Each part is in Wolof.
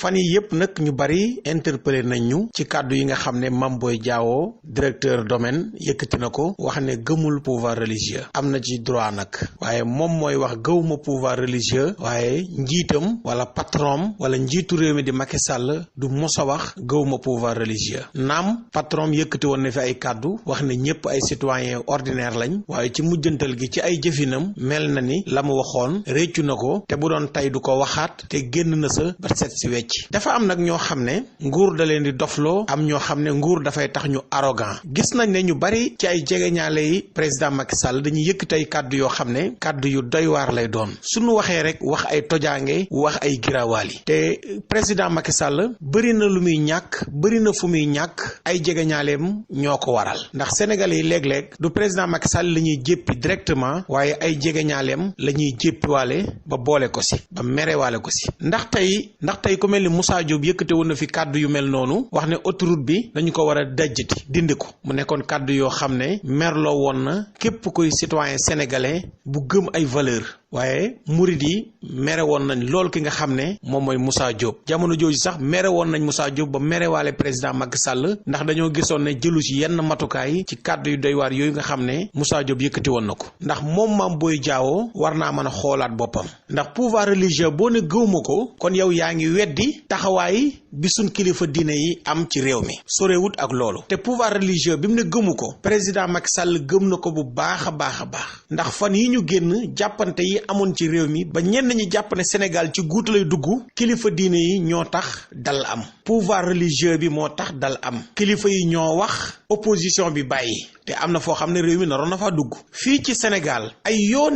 fan yi yëpp nag ñu bari interpellé nañ ñu ci kàddu yi nga xam ne Mame Boye Diao directeur domaine yëkkati na ko wax ne gëmul pouvoir religieux am na ci droit nag waaye moom mooy wax gëwuma pouvoir religieux waaye njiitam wala patron wala njiitu réew mi di Macky Sall du mos a wax gëwuma pouvoir religieux naam patron yëkkati woon na fi ay kàddu wax ne ñëpp ay citoyen ordinaire lañ waaye ci mujjantal gi ci ay jëfinam mel na ni la mu waxoon réccu na ko te bu doon tey du ko waxaat te génn na sa ba set si wecc dafa am nag ñoo xam ne nguur da leen di dofloo am ñoo xam ne nguur dafay tax ñu arrogant gis nañ ne ñu bari ci ay jegeñaale yi président Macky Sall dañuy yëkkati ay kàddu yoo xam ne kàddu yu doy waar lay doon suñu waxee rek wax ay tojaange wax ay girawaali te président Macky Sall bëri na lu muy ñàkk bëri na fu muy ñàkk ay jegeñaaleem ñoo ko waral ndax Sénégalais yi léeg-léeg du président Macky Sall la ñuy jéppi directement waaye ay jegeñaaleem la ñuy jéppiwaale ba boole ko si ba merewaale ko si ndax tey ku mel ni Moussa Diop yëkkate woon na fi kàddu yu mel noonu wax ne autoroute bi dañu ko war a dajjati dindi ko mu nekkoon kàddu yoo xam ne merloo woon na képp kuy citoyen sénégalais bu gëm ay valeur waaye murid yi mere woon nañ lool ki nga xam ne moom mooy Moussa Diop jamono jooju sax mere woon nañ Moussa Diop ba merewaale président Macky Sall ndax dañoo gisoon ne jëlu ci yenn matukaay ci kàddu yu doy waar yooyu nga xam ne Moussa Diop yëkkati woon na ko ndax moom Mame Boye Diao war naa mën a xoolaat boppam ndax pouvoir religieux boo ne gëwma ko kon yow yaa ngi weddi taxawaay bi suñ kilifa diine yi am ci réew mi sorewut ak loolu te pouvoir religieux bi mu ne gëmu ko président Macky Sall gëm na ko bu baax a baax a baax ndax fan yi ñu génn jàppante yi amoon ci réew mi ba ñenn ñi jàpp ne Sénégal ci guutu lay dugg kilifa diine yi ñoo tax dal am pouvoir religieux bi moo tax dal am kilifa yi ñoo wax opposition bi bàyyi te am na foo xam ne réew mi naroon na faa dugg fii ci Sénégal ay yoon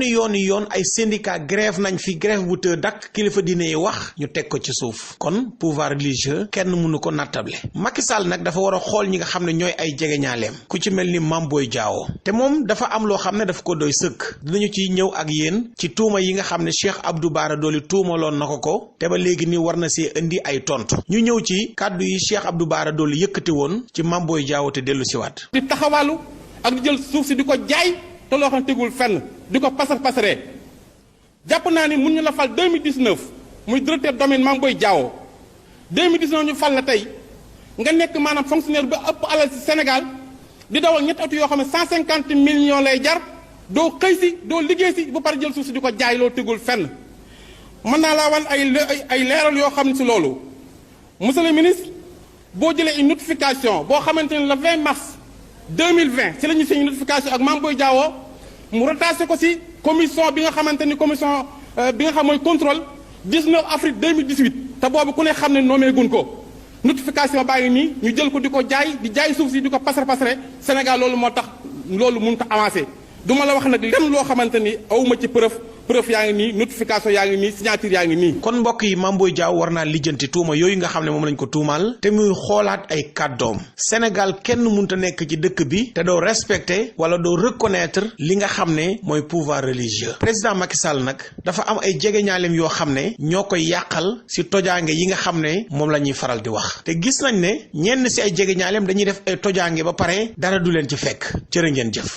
ay syndicat grève nañ fi grève bu të dakk kilifa diine yi wax ñu teg ko ci suuf kon pouvoir religieux kenn mënu ko nattable Macky Sall nag dafa war a xool ñi nga xam ne ñooy ay jegeñaaleem ku ci mel ni Mame Boye Diao te moom dafa am loo xam ne dafa ko doy sëkk dinañu ci ñëw ak yéen ci tuuma yi nga xam ne Cheikh Abdou Bara Dolly tuumaloon na ko te ba léegi ni war na see indi ay tontu ñu ñëw ci kàddu yi Cheikh Abdou Bara Dolly yëkkati woon ci Mame Boye Diao te dellu siwaat di taxawalu ak di jël suuf si di ko jaay te loo xam ne tegul fenn di ko pasaree jàpp naa ni mun ñu la fal 2019 muy directeur domaine Mame Boye Diao 2019 ñu fal la tey nga nekk maanaam fonctionnaire ba ëpp alal si Sénégal di dawal ñetti oto yoo xam ne 150 millions lay jar doo xëy si doo liggéey si bu pare jël suuf si di ko jaay loo tegul fenn mën naa laa wan ay leeral yoo xam ne si loolu monsieur le ministre boo jëlee une notification boo xamante ne le 20 mars 2020 ci la ñu signé notification ak Mame Boye Diao mu rattaché ko ci commission bi nga xamante ni commission bi nga xam mooy contrôle 19 avril 2018 te boobu ku ne xam ne nommé gun ko notification baa ngi nii ñu jël ko di ko jaay suuf si di ko pasare Sénégal loolu moo tax loolu mënut a avancé du ma la wax nag lenn loo xamante ni awuma ci preuve yaa ngi nii notification yaa ngi nii signature yaa ngi nii. kon mbokk yi Mame Boye Diao war naa lijjanti tuuma yooyu nga xam ne moom lañ ko tuumaal te muy xoolaat ay kàddoom Sénégal kenn mënut a nekk ci dëkk bi te doo respecter wala doo reconnaître li nga xam ne mooy pouvoir religieux président Macky Sall nag dafa am ay jegeñaaleem yoo xam ne ñoo koy yàqal si tojaange yi nga xam ne moom la ñuy faral di wax te gis nañ ne ñenn si ay jegeñaaleem dañuy def ay tojaange ba pare dara du leen ci fekk jërë ngeen jëf.